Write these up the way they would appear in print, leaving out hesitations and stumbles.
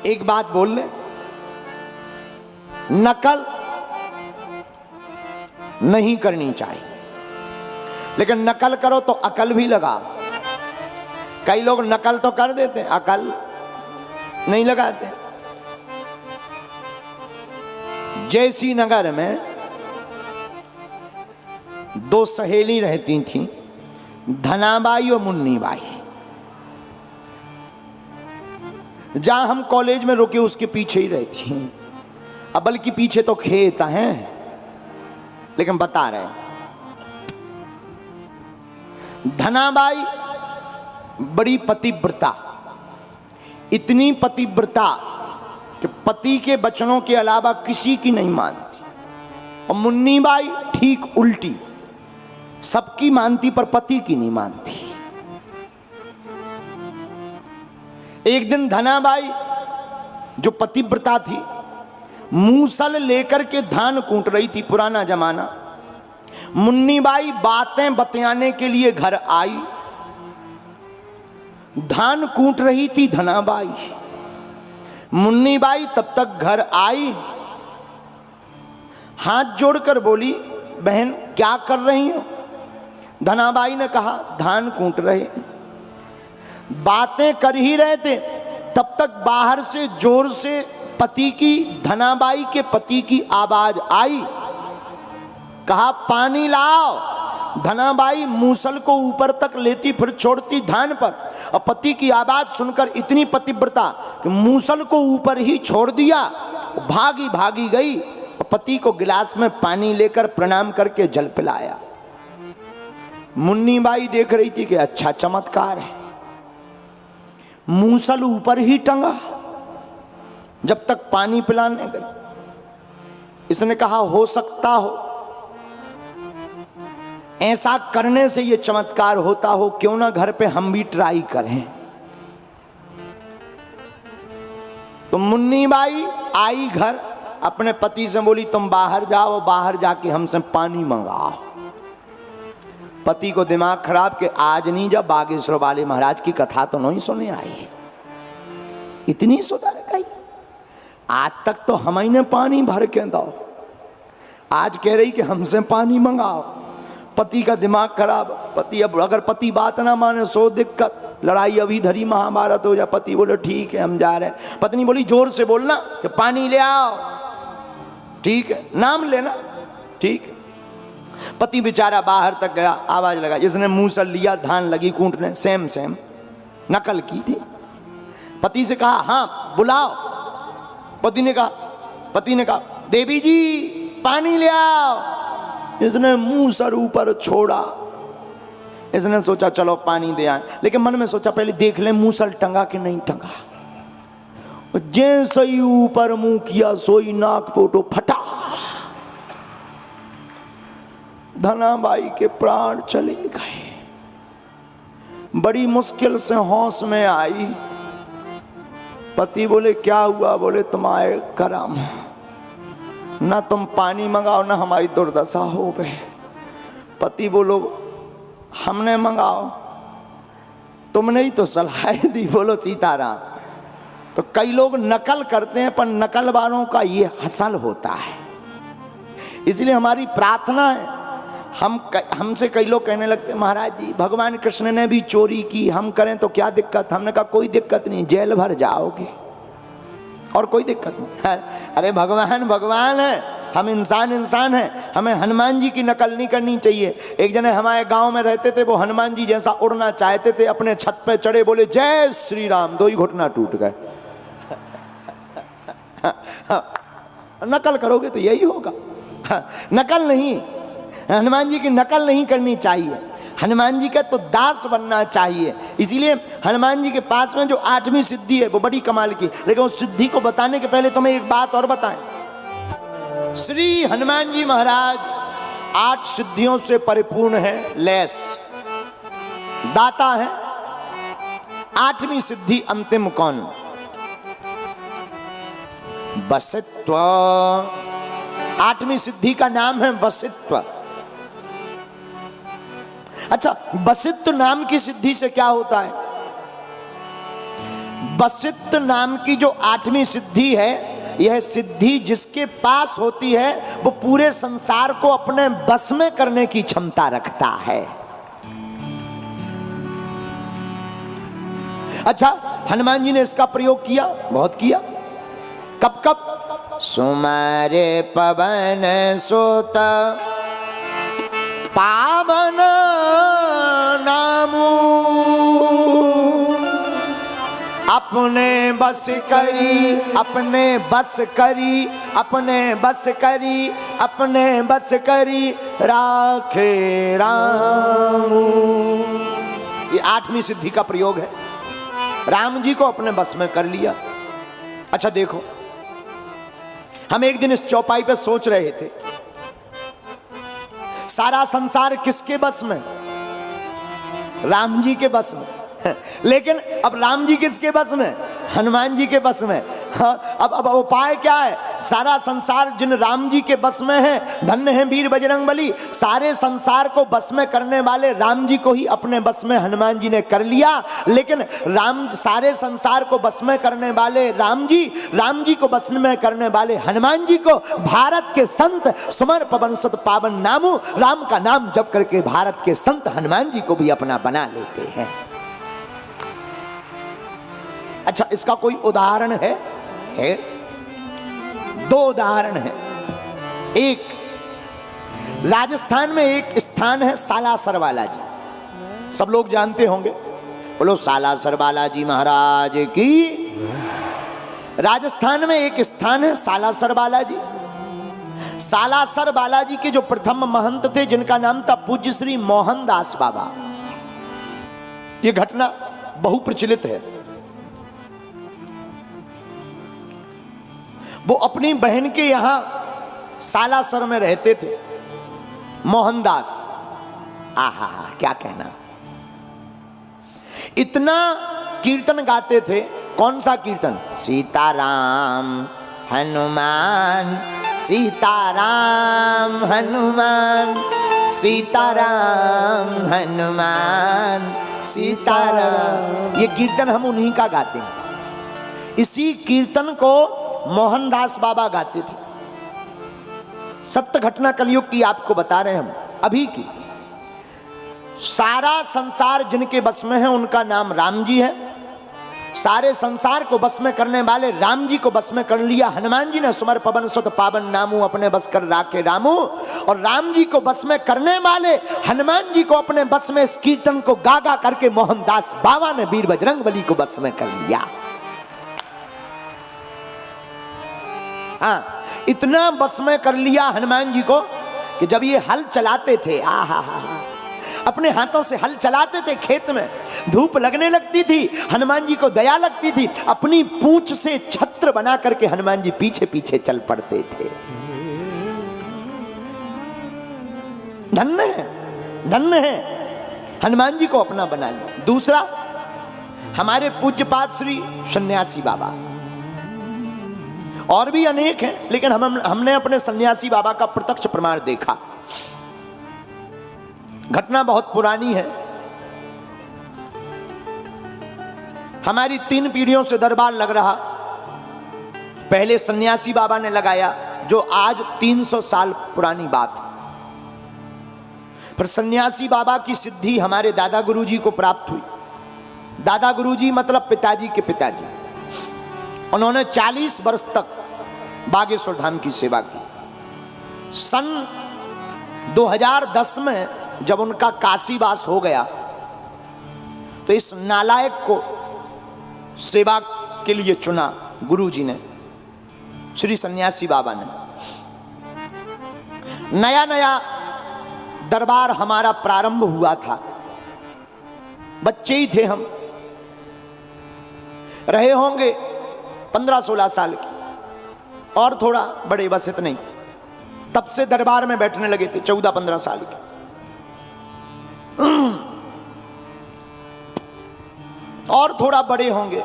एक बात बोल ले, नकल नहीं करनी चाहिए, लेकिन नकल करो तो अकल भी लगा। कई लोग नकल तो कर देते हैं, अकल नहीं लगाते। जैसी नगर में दो सहेली रहती थीं, धनाबाई और मुन्नीबाई। जहां हम कॉलेज में रुके उसके पीछे ही रहती हैं, अब बल्कि पीछे तो खेत हैं, लेकिन बता रहे धनाबाई बड़ी पतिव्रता, इतनी पतिव्रता कि पति के वचनों के अलावा किसी की नहीं मानती। और मुन्नीबाई ठीक उल्टी, सबकी मानती पर पति की नहीं मानती। एक दिन धनाबाई जो पतिव्रता थी, मूसल लेकर के धान कूट रही थी, पुराना जमाना। मुन्नीबाई बातें बतियाने के लिए घर आई, धान कूट रही थी धनाबाई। मुन्नीबाई तब तक घर आई, हाथ जोड़कर बोली, बहन क्या कर रही हो? धनाबाई ने कहा, धान कूट रहे। बातें कर ही रहे थे, तब तक बाहर से जोर से पति की, धनाबाई के पति की आवाज आई। कहा, पानी लाओ। धनाबाई मूसल को ऊपर तक लेती, फिर छोड़ती धान पर, और पति की आवाज सुनकर इतनी पतिव्रता कि मूसल को ऊपर ही छोड़ दिया, भागी भागी गई और पति को गिलास में पानी लेकर प्रणाम करके जल पिलाया। मुन्नीबाई देख रही थी कि अच्छा चमत्कार है, मूसल ऊपर ही टंगा जब तक पानी पिलाने गई। इसने कहा, हो सकता हो ऐसा करने से ये चमत्कार होता हो, क्यों ना घर पे हम भी ट्राई करें। तो मुन्नीबाई आई घर, अपने पति से बोली, तुम बाहर जाओ, बाहर जाके हमसे पानी मंगाओ। पति को दिमाग खराब कि आज नहीं, जब बागेश्वर वाले महाराज की कथा तो नहीं सुने आई, इतनी सुधर गई। आज तक तो हम ही ने पानी भर के दो, आज कह रही कि हमसे पानी मंगाओ। पति का दिमाग खराब। पति, अब अगर पति बात ना माने सो दिक्कत, लड़ाई अभी धरी महाभारत हो जाए। पति बोले ठीक है हम जा रहे हैं। पत्नी बोली जोर से बोलना कि पानी ले आओ। ठीक है, नाम लेना, ठीक है। पति बेचारा बाहर तक गया, आवाज लगा, जिसने मूसल लिया धान लगी कूटने, सेम सेम नकल की थी। पति से कहा, हाँ बुलाओ। पति ने कहा देवी जी पानी ले आओ। इसने मुंह सर ऊपर छोड़ा। इसने सोचा चलो पानी दे आए, लेकिन मन में सोचा पहले देख ले मूसल टंगा कि नहीं टंगा। जैसे ही ऊपर मुंह किया सोई नाक पोटो फटा। धनाबाई के प्राण चले गए। बड़ी मुश्किल से होश में आई। पति बोले क्या हुआ? बोले तुम्हारे करम, ना तुम पानी मंगाओ ना हमारी दुर्दशा हो गए। पति बोलो हमने मंगाओ, तुमने ही तो सलाह दी। बोलो सीताराम। तो कई लोग नकल करते हैं, पर नकल वालों का ये हसल होता है। इसलिए हमारी प्रार्थना है, हमसे कई लोग कहने लगते महाराज जी भगवान कृष्ण ने भी चोरी की, हम करें तो क्या दिक्कत? हमने कहा कोई दिक्कत नहीं, जेल भर जाओगे और कोई दिक्कत नहीं। अरे भगवान भगवान है, हम इंसान हैं, हमें हनुमान जी की नकल नहीं करनी चाहिए। एक जने हमारे गांव में रहते थे, वो हनुमान जी जैसा उड़ना चाहते थे, अपने छत पे चढ़े, बोले जय श्री राम, 2 ही घुटना टूट गए। नकल करोगे तो यही होगा। नकल नहीं, हनुमान जी की नकल नहीं करनी चाहिए। हनुमान जी का तो दास बनना चाहिए। इसीलिए हनुमान जी के पास में जो 8वीं सिद्धि है वो बड़ी कमाल की। लेकिन उस सिद्धि को बताने के पहले तुम्हें एक बात और बताएं। श्री हनुमान जी महाराज 8 सिद्धियों से परिपूर्ण है, लैस दाता है। 8वीं सिद्धि अंतिम कौन? वसित्व। 8वीं सिद्धि का नाम है वसित्व। अच्छा, वसित्व नाम की सिद्धि से क्या होता है? वशिष्ठ नाम की जो 8वीं सिद्धि है, यह सिद्धि जिसके पास होती है वो पूरे संसार को अपने बस में करने की क्षमता रखता है। अच्छा, हनुमान जी ने इसका प्रयोग किया, बहुत किया। कब कब? सुमारे पवन सुत पावन नामू, अपने बस करी, अपने बस करी, अपने बस करी, अपने बस करी राखे राम। ये 8वीं सिद्धि का प्रयोग है। राम जी को अपने बस में कर लिया। अच्छा देखो, हम एक दिन इस चौपाई पे सोच रहे थे, सारा संसार किसके बस में? राम जी के बस में। लेकिन अब राम जी किसके बस में? हनुमान जी के बस में। अब उपाय क्या है? सारा संसार जिन राम जी के बस में है, धन्य है वीर बजरंगबली। सारे संसार को बस में करने वाले राम जी को ही अपने बस में हनुमान जी ने कर लिया। लेकिन सारे संसार को बस में करने वाले राम जी को बस में करने वाले हनुमान जी को भारत के संत सुमर पवन सुत पावन नामू, राम का नाम जप करके भारत के संत हनुमान जी को भी अपना बना लेते हैं। अच्छा, इसका कोई उदाहरण है? दो उदाहरण है। एक, राजस्थान में एक स्थान है सालासर बालाजी, सब लोग जानते होंगे। बोलो सालासर बालाजी महाराज की। राजस्थान में एक स्थान है सालासर बालाजी। सालासर बालाजी के जो प्रथम महंत थे, जिनका नाम था पूज्य श्री मोहनदास बाबा, ये घटना बहुप्रचलित है। वो अपनी बहन के यहां सालासर में रहते थे। मोहनदास, आहा क्या कहना, इतना कीर्तन गाते थे। कौन सा कीर्तन? सीताराम हनुमान, सीताराम हनुमान, सीताराम हनुमान, सीताराम। ये कीर्तन हम उन्हीं का गाते हैं। इसी कीर्तन को मोहनदास बाबा गाते थे। सत्य घटना कलयुग की आपको बता रहे हैं हम, अभी की। सारा संसार जिनके बस में है उनका नाम राम जी है। सारे संसार को बस में करने वाले राम जी को बस में कर लिया हनुमान जी ने। सुमर पवन सुत पावन नामू, अपने बस कर राखे रामू। और राम जी को बस में करने वाले हनुमान जी को अपने बस में इस कीर्तन को गा गा करके मोहनदास बाबा ने वीर बजरंगबली को बस में कर लिया। हाँ, इतना बस में कर लिया हनुमान जी को कि जब ये हल चलाते थे, अपने हाथों से हल चलाते थे खेत में, धूप लगने लगती थी, हनुमान जी को दया लगती थी, अपनी पूंछ से छत्र बना करके हनुमान जी पीछे पीछे चल पड़ते थे। धन्य है, धन्य है, हनुमान जी को अपना बना लिया। दूसरा, हमारे पूज्यपाद श्री सन्यासी बाबा, और भी अनेक हैं, लेकिन हमने अपने सन्यासी बाबा का प्रत्यक्ष प्रमाण देखा। घटना बहुत पुरानी है। हमारी 3 पीढ़ियों से दरबार लग रहा। पहले सन्यासी बाबा ने लगाया, जो आज 300 साल पुरानी बात। फिर सन्यासी बाबा की सिद्धि हमारे दादा गुरुजी को प्राप्त हुई। दादा गुरुजी मतलब पिताजी के पिताजी। उन्होंने 40 वर्ष तक बागेश्वर धाम की सेवा की। सन 2010 में जब उनका काशीवास हो गया, तो इस नालायक को सेवा के लिए चुना गुरुजी ने, श्री सन्यासी बाबा ने। नया नया दरबार हमारा प्रारंभ हुआ था, बच्चे ही थे हम, रहे होंगे 15-16 साल की, और थोड़ा बड़े, बस इतने ही। तब से दरबार में बैठने लगे थे, 14-15 साल के। और थोड़ा बड़े होंगे।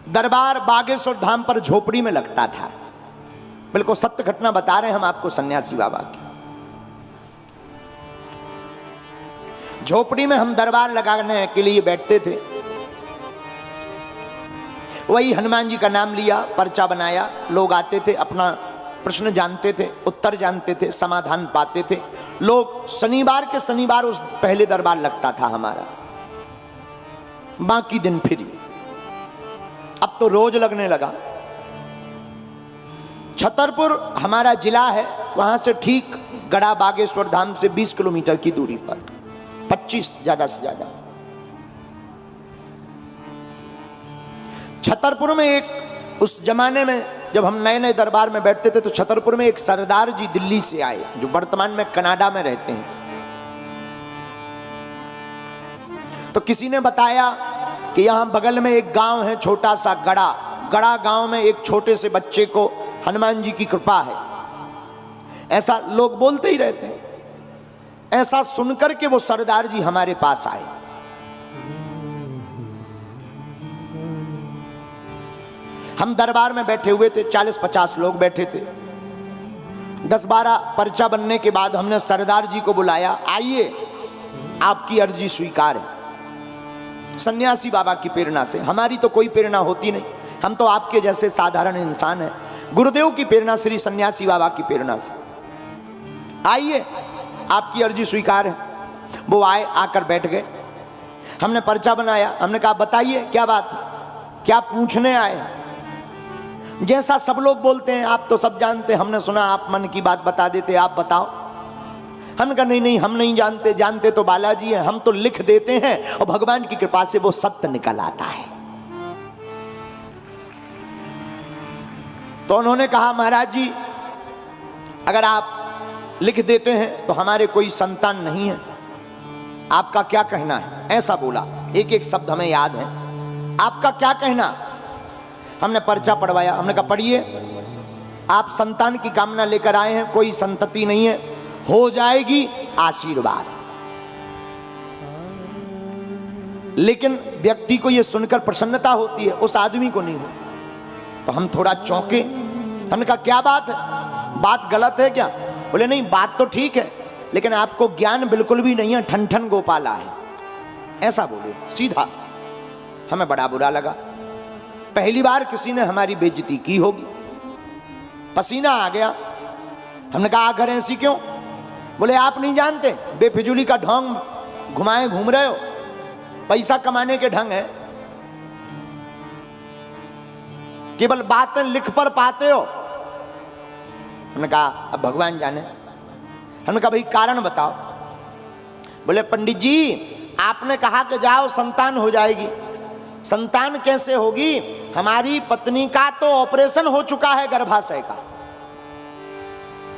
दरबार बागेश्वर धाम पर झोपड़ी में लगता था। बिल्कुल सत्य घटना बता रहे हैं हम आपको सन्यासी बाबा की। झोपड़ी में हम दरबार लगाने के लिए बैठते थे। वही हनुमान जी का नाम लिया, पर्चा बनाया, लोग आते थे, अपना प्रश्न जानते थे, उत्तर जानते थे, समाधान पाते थे लोग। शनिवार के शनिवार उस पहले दरबार लगता था हमारा, बाकी दिन फ्री। अब तो रोज लगने लगा। छतरपुर हमारा जिला है, वहां से ठीक गढ़ा बागेश्वर धाम से 20 किलोमीटर की दूरी पर, 25 ज्यादा से ज्यादा। छतरपुर में एक, उस जमाने में जब हम नए नए दरबार में बैठते थे तो छतरपुर में एक सरदार जी दिल्ली से आए, जो वर्तमान में कनाडा में रहते हैं। तो किसी ने बताया कि यहां बगल में एक गांव है छोटा सा गड़ा गांव में एक छोटे से बच्चे को हनुमान जी की कृपा है। ऐसा लोग बोलते ही रहते हैं। ऐसा सुनकर के वो सरदार जी हमारे पास आए। हम दरबार में बैठे हुए थे, 40-50 लोग बैठे थे। 10-12 पर्चा बनने के बाद हमने सरदार जी को बुलाया, आइए आपकी अर्जी स्वीकार है। सन्यासी बाबा की प्रेरणा से, हमारी तो कोई प्रेरणा होती नहीं, हम तो आपके जैसे साधारण इंसान हैं। गुरुदेव की प्रेरणा, श्री सन्यासी बाबा की प्रेरणा से, आइए आपकी अर्जी स्वीकार है। वो आए, आकर बैठ गए। हमने पर्चा बनाया, हमने कहा बताइए क्या बात, क्या पूछने आए। जैसा सब लोग बोलते हैं, आप तो सब जानते, हमने सुना आप मन की बात बता देते, आप बताओ। हमने कहा नहीं हम नहीं जानते, जानते तो बालाजी हैं, हम तो लिख देते हैं और भगवान की कृपा से वो सत्य निकल आता है। तो उन्होंने कहा महाराज जी अगर आप लिख देते हैं तो हमारे कोई संतान नहीं है, आपका क्या कहना है। ऐसा बोला, एक एक शब्द हमें याद है, आपका क्या कहना। हमने पर्चा पढ़वाया, हमने कहा पढ़िए, आप संतान की कामना लेकर आए हैं, कोई संतति नहीं है, हो जाएगी आशीर्वाद। लेकिन व्यक्ति को यह सुनकर प्रसन्नता होती है, उस आदमी को नहीं होती। तो हम थोड़ा चौंके। हमने कहा क्या बात है, बात गलत है क्या। बोले नहीं बात तो ठीक है, लेकिन आपको ज्ञान बिल्कुल भी नहीं है, ठन ठन गोपाला है। ऐसा बोले सीधा। हमें बड़ा बुरा लगा, पहली बार किसी ने हमारी बेइज्जती की होगी। पसीना आ गया। हमने कहा आखिर ऐसी क्यों। बोले आप नहीं जानते, बेफिजूली का ढोंग घुमाए घूम रहे हो, पैसा कमाने के ढंग है, केवल बातें लिख पर पाते हो। हमने कहा अब भगवान जाने। हमने कहा भाई कारण बताओ। बोले पंडित जी आपने कहा कि जाओ संतान हो जाएगी। संतान कैसे होगी, हमारी पत्नी का तो ऑपरेशन हो चुका है गर्भाशय का,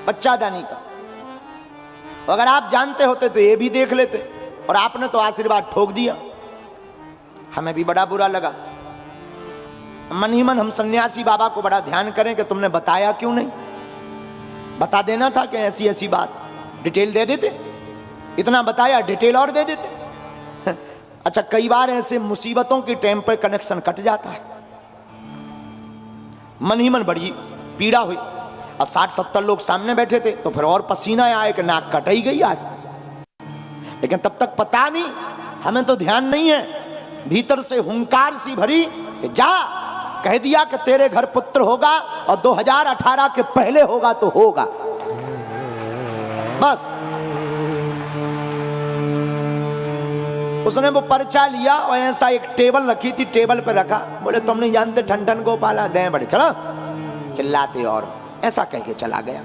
बच्चादानी का। अगर आप जानते होते तो ये भी देख लेते, और आपने तो आशीर्वाद ठोक दिया। हमें भी बड़ा बुरा लगा। मन ही मन हम सन्यासी बाबा को बड़ा ध्यान करें कि तुमने बताया क्यों नहीं, बता देना था कि ऐसी ऐसी बात, डिटेल दे देते। इतना बताया, डिटेल और दे देते। अच्छा कई बार ऐसे मुसीबतों के टाइम पर कनेक्शन कट जाता है। मन ही मन बड़ी पीड़ा हुई। अब 60-70 लोग सामने बैठे थे तो फिर और पसीना आया कि नाक कट ही गई आज। लेकिन तब तक पता नहीं, हमें तो ध्यान नहीं है। भीतर से हुंकार सी भरी कि जा, कह दिया कि तेरे घर पुत्र होगा और 2018 के पहले होगा तो होगा, बस। उसने वो पर्चा लिया और ऐसा एक टेबल रखी थी, टेबल पे रखा। बोले तुम नहीं जानते ठन ठन गोपाला, दें बड़े चलो चिल्लाते, और ऐसा कह के चला गया।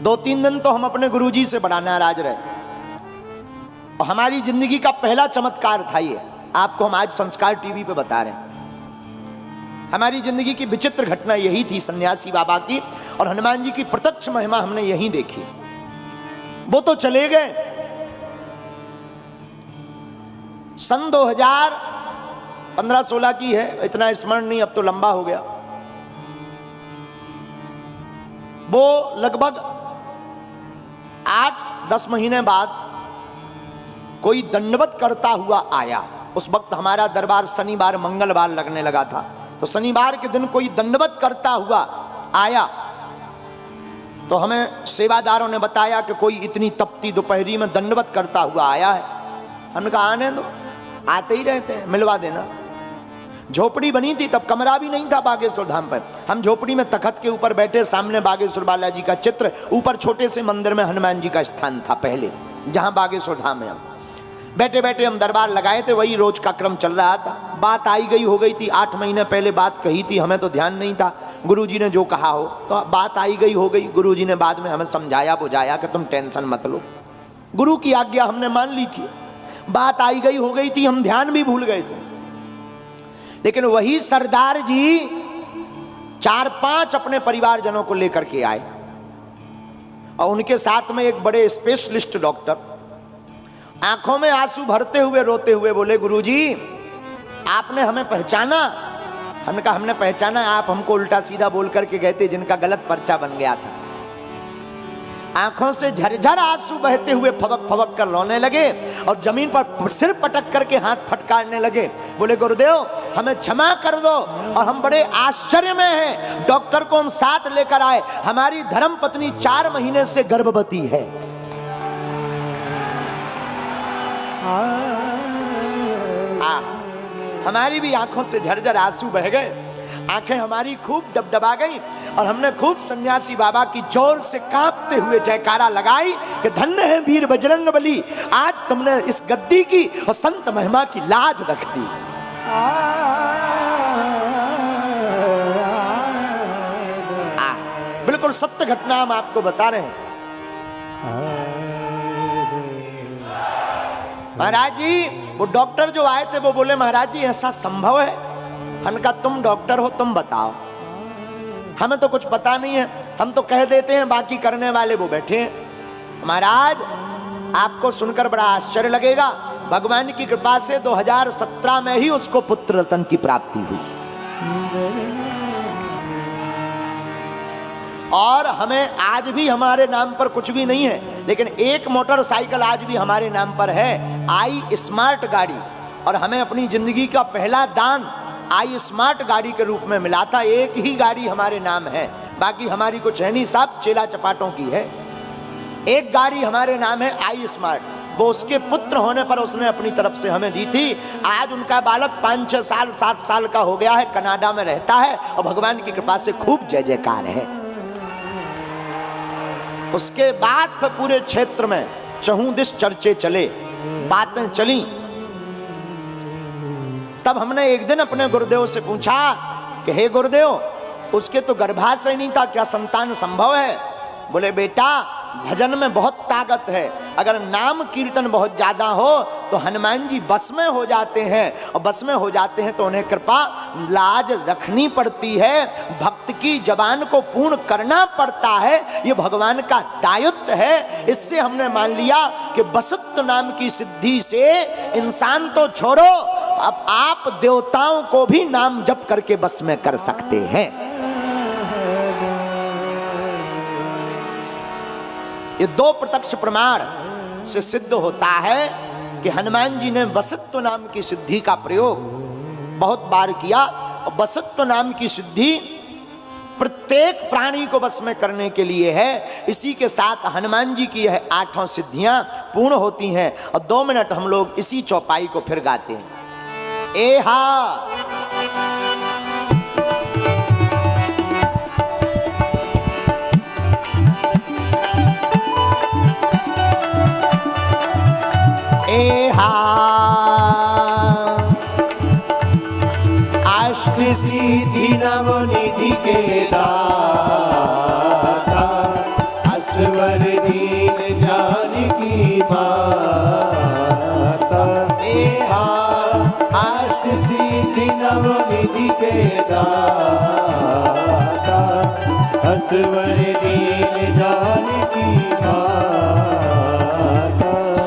2-3 दिन तो हम अपने गुरुजी से बड़ा नाराज रहे। और हमारी जिंदगी का पहला चमत्कार था ये, आपको हम आज संस्कार टीवी पे बता रहे हैं। हमारी जिंदगी की विचित्र घटना यही थी सन्यासी बाबा की, और हनुमान जी की प्रत्यक्ष महिमा हमने यहीं देखी। वो तो चले गए। सन 2015-16 की है, इतना स्मरण नहीं, अब तो लंबा हो गया। वो लगभग 8-10 महीने बाद कोई दंडवत करता हुआ आया। उस वक्त हमारा दरबार शनिवार मंगलवार लगने लगा था, तो शनिवार के दिन कोई दंडवत करता हुआ आया। तो हमें सेवादारों ने बताया कि कोई इतनी तपती दोपहरी में दंडवत करता हुआ आया है। हमने कहा आने दो, आते ही रहते हैं, मिलवा देना। झोपड़ी बनी थी, तब कमरा भी नहीं था बागेश्वर धाम पर। हम झोपड़ी में तखत के ऊपर बैठे, सामने बागेश्वर बालाजी का चित्र, ऊपर छोटे से मंदिर में हनुमान जी का स्थान था पहले, जहां बागेश्वर धाम में। हम बैठे बैठे हम दरबार लगाए थे, वही रोज का क्रम चल रहा था। बात आई गई हो गई थी, 8 महीने पहले बात कही थी, हमें तो ध्यान नहीं था। गुरुजी ने जो कहा हो, तो बात आई गई हो गई। गुरुजी ने बाद में हमें समझाया बुझाया कि तुम टेंशन मत लो। गुरु की आज्ञा हमने मान ली थी, बात आई गई हो गई थी, हम ध्यान भी भूल गए थे। लेकिन वही सरदार जी 4-5 अपने परिवारजनों को लेकर के आए, और उनके साथ में एक बड़े स्पेशलिस्ट डॉक्टर, आंखों में आंसू भरते हुए रोते हुए बोले, गुरुजी आपने हमें पहचाना? हमने कहा हमने पहचाना, आप हमको उल्टा सीधा बोल करके गए थे, जिनका गलत पर्चा बन गया था। आंखों से झरझर आंसू बहते हुए फबक फबक कर रोने लगे, और जमीन पर सिर पटक करके हाथ फटकारने लगे। बोले, गुरुदेव हमें क्षमा कर दो, और हम बड़े आश्चर्य में हैं। डॉक्टर को हम साथ लेकर आए, हमारी धर्म पत्नी 4 महीने से गर्भवती है। हमारी भी आंखों से झरझर आंसू बह गए, आंखें हमारी खूब डबडबा गई, और हमने खूब सन्यासी बाबा की जोर से कांपते हुए जयकारा लगाई कि धन्य है वीर बजरंगबली, आज तुमने इस गद्दी की और संत महिमा की लाज रख दी। बिल्कुल सत्य घटना हम आपको बता रहे हैं। महाराज जी, वो डॉक्टर जो आए थे वो बोले, महाराज जी ऐसा संभव है? हमने कहा तुम डॉक्टर हो, तुम बताओ, हमें तो कुछ पता नहीं है, हम तो कह देते हैं, बाकी करने वाले वो बैठे हैं। महाराज आपको सुनकर बड़ा आश्चर्य लगेगा, भगवान की कृपा से 2017 में ही उसको पुत्र रत्न की प्राप्ति हुई, और हमें आज भी हमारे नाम पर कुछ भी नहीं है, लेकिन एक मोटरसाइकिल आज भी हमारे नाम पर है, आई स्मार्ट गाड़ी, और हमें अपनी जिंदगी का पहला दान आई स्मार्ट गाड़ी के रूप में मिला था। एक ही गाड़ी हमारे नाम है, बाकी हमारी कुछ है नहीं, सब चेला चपाटों की है। एक गाड़ी हमारे नाम है आई स्मार्ट, वो उसके पुत्र होने पर उसने अपनी तरफ से हमें दी थी। आज उनका बालक 5-6 साल 7 साल का हो गया है, कनाडा में रहता है, और भगवान की कृपा से खूब जय जयकार है। उसके बाद फिर पूरे क्षेत्र में चहुदिश चर्चे चले, बातें चली। तब हमने एक दिन अपने गुरुदेव से पूछा कि हे गुरुदेव, उसके तो गर्भाशय नहीं था, क्या संतान संभव है? बोले, बेटा भजन में बहुत ताकत है, अगर नाम कीर्तन बहुत ज्यादा हो तो हनुमान जी बस में हो जाते हैं, और बस में हो जाते हैं तो उन्हें कृपा लाज रखनी पड़ती है, भक्त की जबान को पूर्ण करना पड़ता है, ये भगवान का दायित्व है। इससे हमने मान लिया कि बसत्व नाम की सिद्धि से इंसान तो छोड़ो, अब आप देवताओं को भी नाम जप करके बस में कर सकते हैं। ये 2 प्रत्यक्ष प्रमाण से सिद्ध होता है कि हनुमान जी ने वसत्व नाम की सिद्धि का प्रयोग बहुत बार किया, और वसत्व नाम की सिद्धि प्रत्येक प्राणी को बस में करने के लिए है। इसी के साथ हनुमान जी की यह 8 सिद्धियां पूर्ण होती हैं। और 2 मिनट हम लोग इसी चौपाई को फिर गाते हैं। एहा एहा अष्ट सिद्धि नवनिधि के दाता, असवर दीन जानकी माता। एहा अष्ट सिद्धि नवनिधि के दाता, असवर दीन जानकी माता।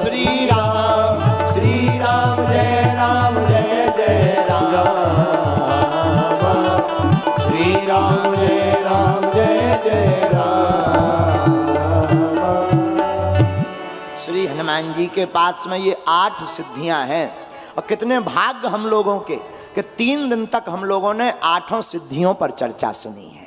श्री राम जय राम जय जय राम, श्री राम जय जय राम। श्री हनुमान जी के पास में ये 8 सिद्धियां हैं, और कितने भाग्य हम लोगों के कि 3 दिन तक हम लोगों ने 8 सिद्धियों पर चर्चा सुनी है।